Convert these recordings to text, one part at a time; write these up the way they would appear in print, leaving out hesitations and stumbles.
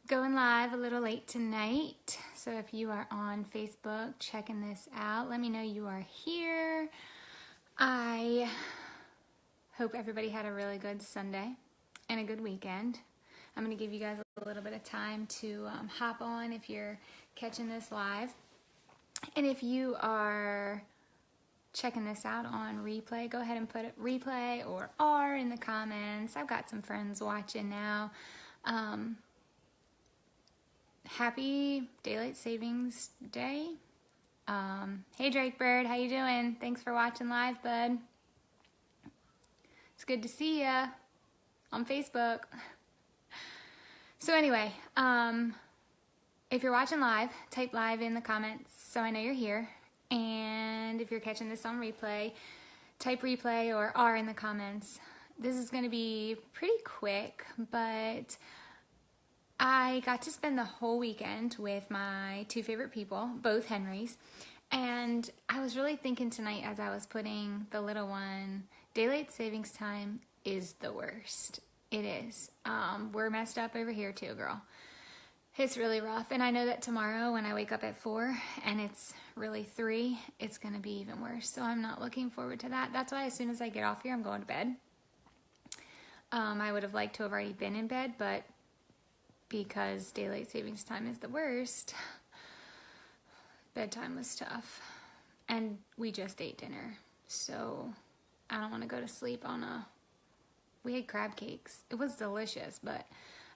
Going live a little late tonight, so if you are on Facebook checking this out, let me know you are here. I hope everybody had a really good Sunday and a good weekend. I'm going to give you guys a little bit of time to hop on if you're catching this live. And if you are checking this out on replay, go ahead and put replay or R in the comments. I've got some friends watching now. Happy Daylight Savings Day. Hey Drake Bird, how you doing? Thanks for watching live, bud. It's good to see ya on Facebook. So anyway, if you're watching live, type live in the comments so I know you're here. And if you're catching this on replay, type replay or R in the comments. This is going to be pretty quick, but I got to spend the whole weekend with my two favorite people, both Henrys, and I was really thinking tonight as I was putting the little one, daylight savings time is the worst. It is. We're messed up over here too, girl. It's really rough, and I know that tomorrow when I wake up at 4 and it's really 3, it's going to be even worse, so I'm not looking forward to that. That's why as soon as I get off here, I'm going to bed. I would have liked to have already been in bed, but because daylight savings time is the worst, bedtime was tough. And we just ate dinner, so I don't want to go to sleep on we had crab cakes. It was delicious, but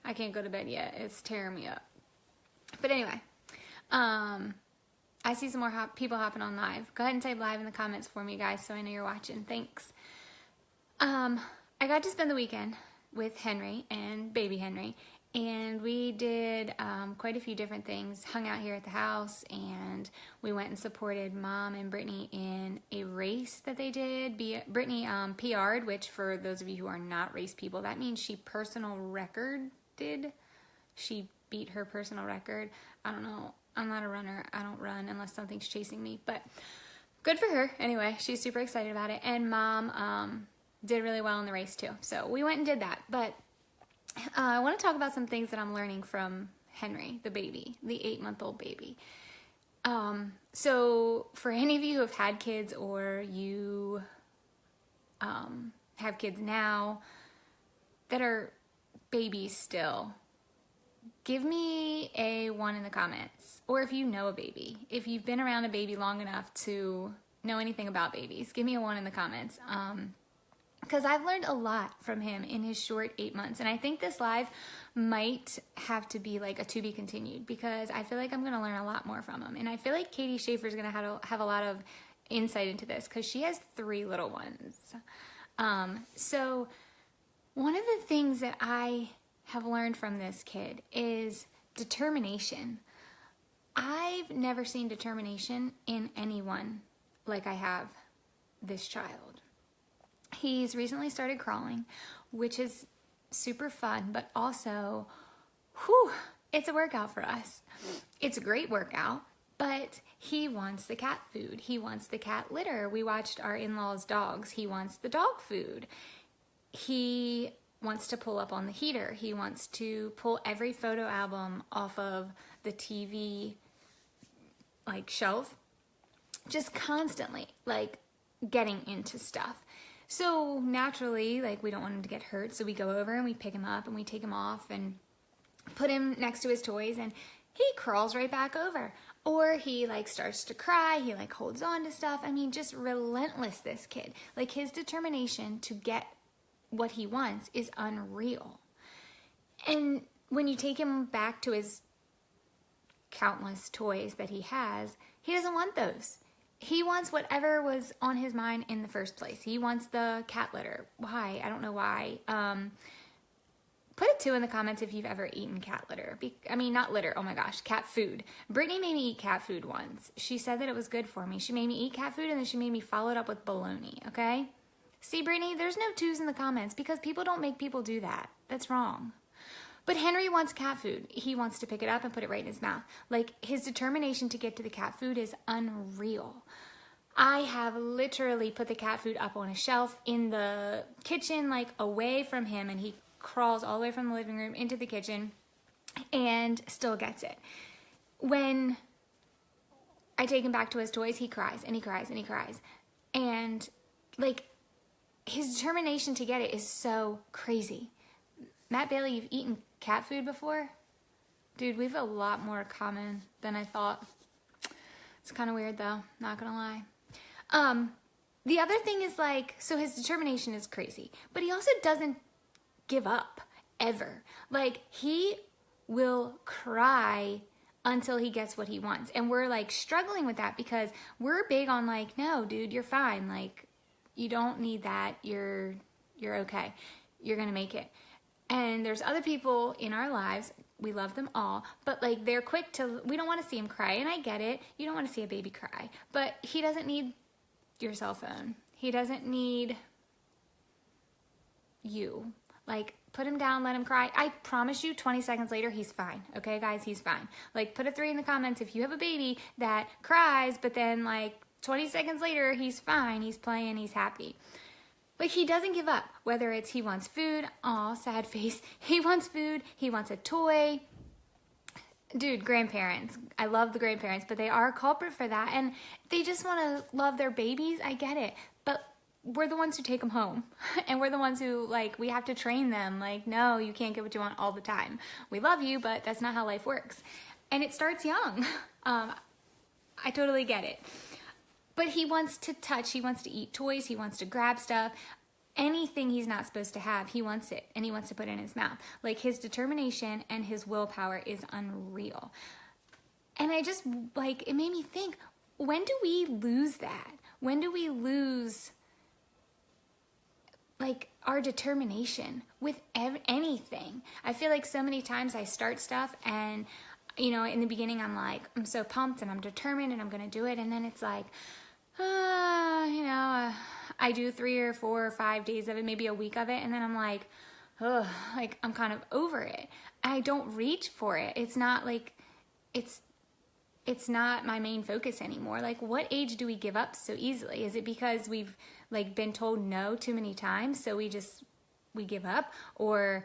I can't go to bed yet. It's tearing me up. But anyway, I see some more people hopping on live. Go ahead and type live in the comments for me, guys, so I know you're watching. Thanks. I got to spend the weekend with Henry and baby Henry, and we did quite a few different things. Hung out here at the house, and we went and supported Mom and Brittany in a race that they did. Brittany PR'd, which for those of you who are not race people, that means she personal recorded. She beat her personal record. I don't know. I'm not a runner. I don't run unless something's chasing me, but good for her. Anyway, she's super excited about it, and Mom did really well in the race too. So we went and did that, but I want to talk about some things that I'm learning from Henry, the baby, the 8-month-old baby. So for any of you who have had kids or you have kids now that are babies still, give me a 1 in the comments. Or if you know a baby, if you've been around a baby long enough to know anything about babies, give me a 1 in the comments. Because I've learned a lot from him in his short 8 months. And I think this live might have to be like a to be continued, because I feel like I'm going to learn a lot more from him. And I feel like Katie Schaefer is going to have a lot of insight into this because she has 3 little ones. So one of the things that I have learned from this kid is determination. I've never seen determination in anyone like I have this child. He's recently started crawling, which is super fun, but also, it's a workout for us. It's a great workout, but he wants the cat food. He wants the cat litter. We watched our in-laws' dogs. He wants the dog food. He wants to pull up on the heater. He wants to pull every photo album off of the TV shelf, just constantly getting into stuff. So naturally, we don't want him to get hurt, so we go over and we pick him up and we take him off and put him next to his toys, and he crawls right back over. Or he starts to cry, he holds on to stuff. I mean, just relentless, this kid. His determination to get what he wants is unreal. And when you take him back to his countless toys that he has, he doesn't want those. He wants whatever was on his mind in the first place. He wants the cat litter. Why? I don't know why. Put a 2 in the comments if you've ever eaten cat litter. Not litter. Oh my gosh, cat food. Brittany made me eat cat food once. She said that it was good for me. She made me eat cat food, and then she made me follow it up with bologna, okay? See, Brittany, there's no 2s in the comments because people don't make people do that. That's wrong. But Henry wants cat food. He wants to pick it up and put it right in his mouth. His determination to get to the cat food is unreal. I have literally put the cat food up on a shelf in the kitchen, away from him, and he crawls all the way from the living room into the kitchen. and still gets it. When I take him back to his toys, he cries and he cries and he cries. And like, his determination to get it is so crazy. Matt Bailey, you've eaten cat food before? Dude, we have a lot more common than I thought. It's kind of weird though, not gonna lie. The other thing is like, so his determination is crazy, but he also doesn't give up ever. Like, he will cry until he gets what he wants. And we're like struggling with that because we're big on like, no, dude, you're fine. Like, you don't need that. You're okay. You're gonna make it. And there's other people in our lives, we love them all, but like they're quick to, we don't want to see him cry. And I get it. You don't want to see a baby cry, but he doesn't need your cell phone. He doesn't need you. Like, put him down, let him cry. I promise you 20 seconds later, he's fine. Okay, guys, he's fine. Like, put a 3 in the comments if you have a baby that cries, but then like 20 seconds later, he's fine. He's playing, he's happy. Like, he doesn't give up, whether it's he wants food, aw, sad face. He wants food, he wants a toy. Dude, grandparents. I love the grandparents, but they are a culprit for that. And they just want to love their babies. I get it. But we're the ones who take them home. And we're the ones who, like, we have to train them. Like, no, you can't get what you want all the time. We love you, but that's not how life works. And it starts young. I totally get it. But he wants to touch, he wants to eat toys, he wants to grab stuff. Anything he's not supposed to have, he wants it, and he wants to put it in his mouth. Like, his determination and his willpower is unreal. And I just, like, it made me think, when do we lose that? When do we lose, like, our determination with anything? I feel like so many times I start stuff and, you know, in the beginning I'm like, I'm so pumped and I'm determined and I'm going to do it. And then it's like, I do 3 or 4 or 5 days of it, maybe a week of it. And then I'm like, oh, like I'm kind of over it. I don't reach for it. It's not like, it's not my main focus anymore. Like, what age do we give up so easily? Is it because we've like been told no too many times, so we give up? Or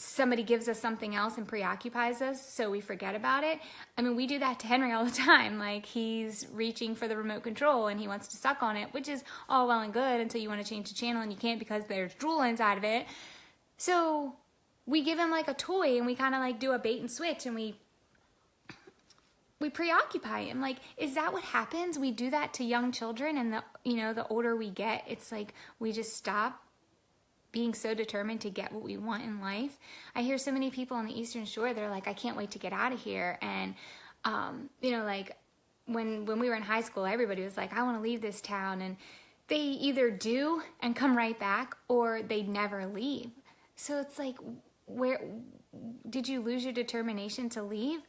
somebody gives us something else and preoccupies us, so we forget about it? I mean, we do that to Henry all the time. Like, he's reaching for the remote control and he wants to suck on it, which is all well and good until you want to change the channel and you can't because there's drool inside of it. So we give him like a toy and we kind of like do a bait and switch and we preoccupy him. Like, is that what happens? We do that to young children, and the older we get, it's like we just stop being so determined to get what we want in life. I hear so many people on the Eastern Shore, they're like, I can't wait to get out of here. And, like when we were in high school, everybody was like, I want to leave this town. And they either do and come right back, or they never leave. So it's like, where did you lose your determination to leave?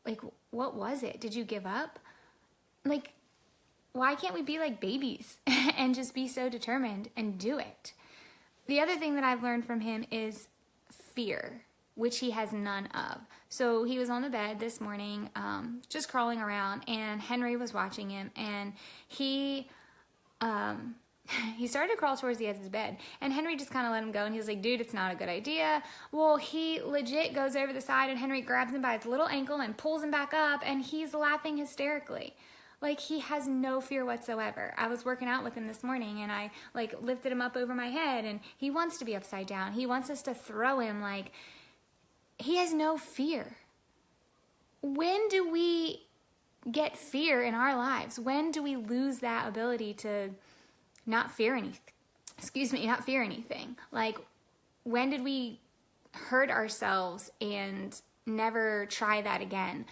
Like, what was it? Did you give up? Like, why can't we be like babies and just be so determined and do it? The other thing that I've learned from him is fear, which he has none of. So he was on the bed this morning, just crawling around, and Henry was watching him, and he started to crawl towards the edge of his bed, and Henry just kind of let him go, and he was like, dude, it's not a good idea. Well, he legit goes over the side, and Henry grabs him by his little ankle and pulls him back up, and he's laughing hysterically. Like, he has no fear whatsoever. I was working out with him this morning, and I, like, lifted him up over my head, and he wants to be upside down. He wants us to throw him. Like, he has no fear. When do we get fear in our lives? When do we lose that ability to not fear anything? Not fear anything. Like, when did we hurt ourselves and never try that again?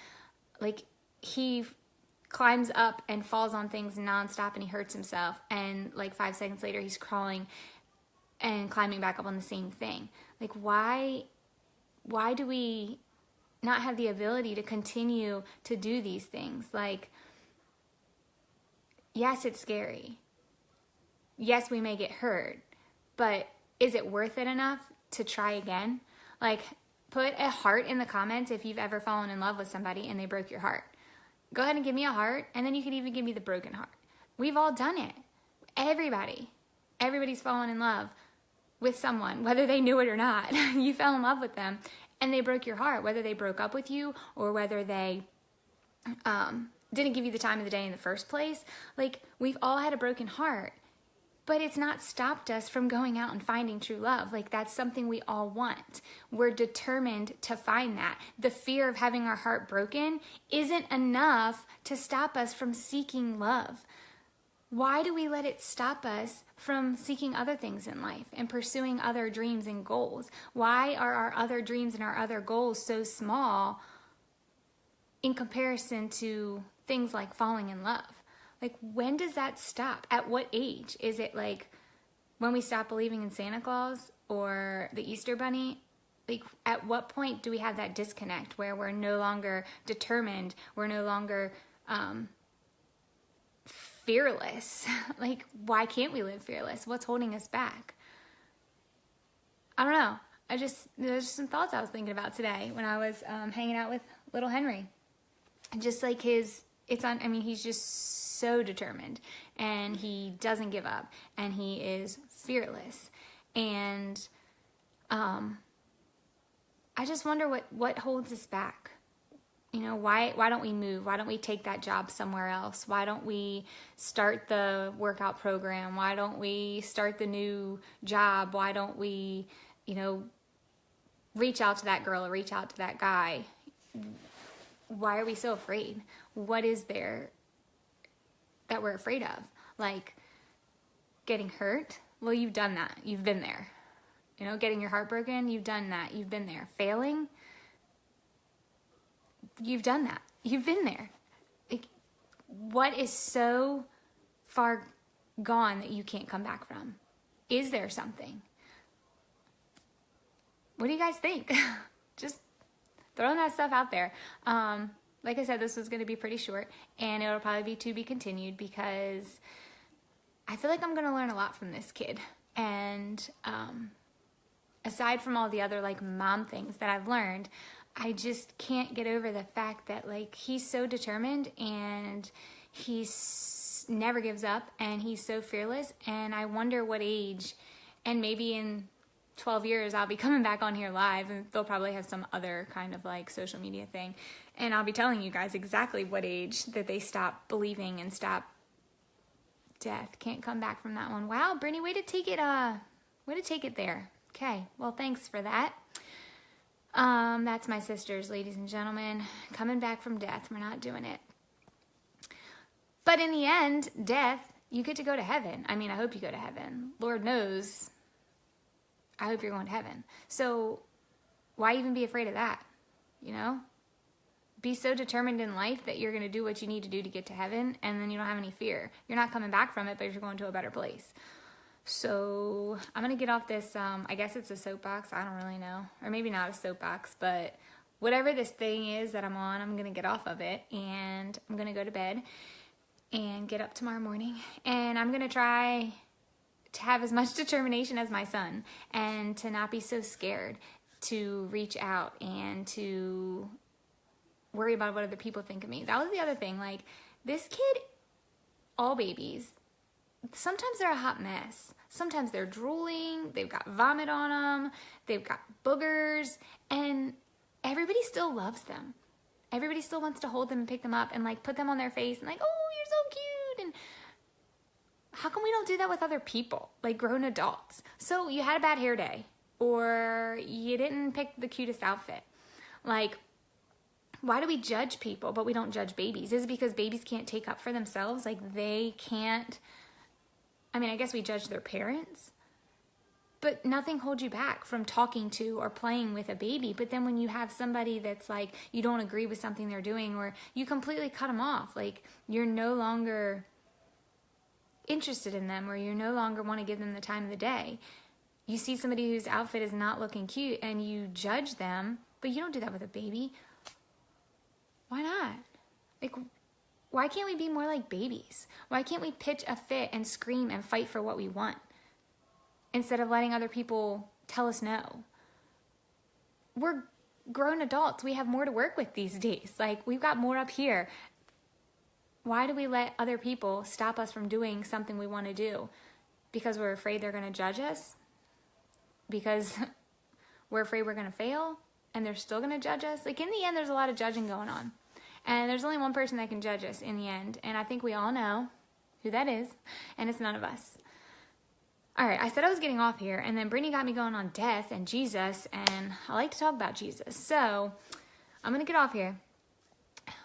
Like, he climbs up and falls on things nonstop and he hurts himself, and like 5 seconds later he's crawling and climbing back up on the same thing. Like, why do we not have the ability to continue to do these things? Like, yes, it's scary. Yes, we may get hurt, but is it worth it enough to try again? Like, put a heart in the comments if you've ever fallen in love with somebody and they broke your heart. Go ahead and give me a heart, and then you can even give me the broken heart. We've all done it. Everybody's fallen in love with someone, whether they knew it or not. You fell in love with them, and they broke your heart, whether they broke up with you or whether they didn't give you the time of the day in the first place. Like, we've all had a broken heart, but it's not stopped us from going out and finding true love. Like, that's something we all want. We're determined to find that. The fear of having our heart broken isn't enough to stop us from seeking love. Why do we let it stop us from seeking other things in life and pursuing other dreams and goals? Why are our other dreams and our other goals so small in comparison to things like falling in love? Like, when does that stop? At what age? Is it like when we stop believing in Santa Claus or the Easter Bunny? Like, at what point do we have that disconnect where we're no longer determined, we're no longer fearless? Like, why can't we live fearless? What's holding us back? I don't know. There's some thoughts I was thinking about today when I was hanging out with little Henry. Just like he's just so determined, and he doesn't give up, and he is fearless. And I just wonder what holds us back. You know, why don't we move? Why don't we take that job somewhere else? Why don't we start the workout program? Why don't we start the new job? Why don't we, reach out to that girl or reach out to that guy? Why are we so afraid? What is there that we're afraid of? Like, getting hurt? Well, you've done that. You've been there. Getting your heart broken? You've done that. You've been there. Failing? You've done that. You've been there. Like, what is so far gone that you can't come back from? Is there something? What do you guys think? Just throwing that stuff out there. Like I said, this was going to be pretty short, and it'll probably be to be continued because I feel like I'm going to learn a lot from this kid. And aside from all the other mom things that I've learned, I just can't get over the fact that he's so determined, and he's never gives up, and he's so fearless. And I wonder what age, and maybe in 12 years I'll be coming back on here live, and they'll probably have some other kind of social media thing, and I'll be telling you guys exactly what age that they stop believing and stop death. Can't come back from that one. Wow, Brittany, way to take it there. Okay, well, thanks for that. That's my sisters, ladies and gentlemen, coming back from death. We're not doing it. But in the end, death, you get to go to heaven. I mean, I hope you go to heaven. Lord knows, I hope you're going to heaven. So why even be afraid of that? Be so determined in life that you're going to do what you need to do to get to heaven, and then you don't have any fear. You're not coming back from it, but you're going to a better place. So I'm going to get off this, I guess it's a soapbox. I don't really know. Or maybe not a soapbox, but whatever this thing is that I'm on, I'm going to get off of it, and I'm going to go to bed and get up tomorrow morning. And I'm going to try to have as much determination as my son, and to not be so scared to reach out and to worry about what other people think of me. That was the other thing. This kid, all babies, sometimes they're a hot mess. Sometimes they're drooling, they've got vomit on them, they've got boogers, and everybody still loves them. Everybody still wants to hold them and pick them up and put them on their face and oh, you're so cute. And how come we don't do that with other people, grown adults? So you had a bad hair day, or you didn't pick the cutest outfit. Why do we judge people, but we don't judge babies? Is it because babies can't take up for themselves? They can't, I guess we judge their parents, but nothing holds you back from talking to or playing with a baby. But then when you have somebody that's you don't agree with something they're doing, or you completely cut them off, you're no longer interested in them, or you no longer want to give them the time of the day. You see somebody whose outfit is not looking cute and you judge them, but you don't do that with a baby. Why not? Why can't we be more like babies? Why can't we pitch a fit and scream and fight for what we want instead of letting other people tell us no? We're grown adults. We have more to work with these days. We've got more up here. Why do we let other people stop us from doing something we want to do? Because we're afraid they're going to judge us? Because we're afraid we're going to fail? and they're still going to judge us. Like, in the end, there's a lot of judging going on. And there's only one person that can judge us in the end. And I think we all know who that is. And it's none of us. All right, I said I was getting off here. And then Brittany got me going on death and Jesus. And I like to talk about Jesus. So I'm going to get off here.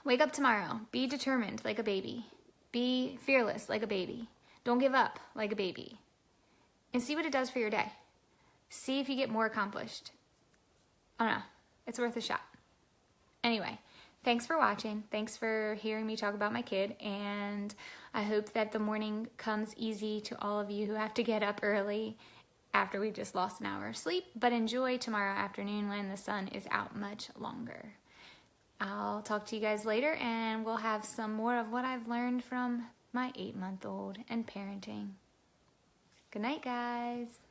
Wake up tomorrow. Be determined like a baby. Be fearless like a baby. Don't give up like a baby. And see what it does for your day. See if you get more accomplished. I don't know. It's worth a shot. Anyway, thanks for watching. Thanks for hearing me talk about my kid. And I hope that the morning comes easy to all of you who have to get up early after we just lost an hour of sleep. But enjoy tomorrow afternoon when the sun is out much longer. I'll talk to you guys later, and we'll have some more of what I've learned from my 8-month-old and parenting. Good night, guys.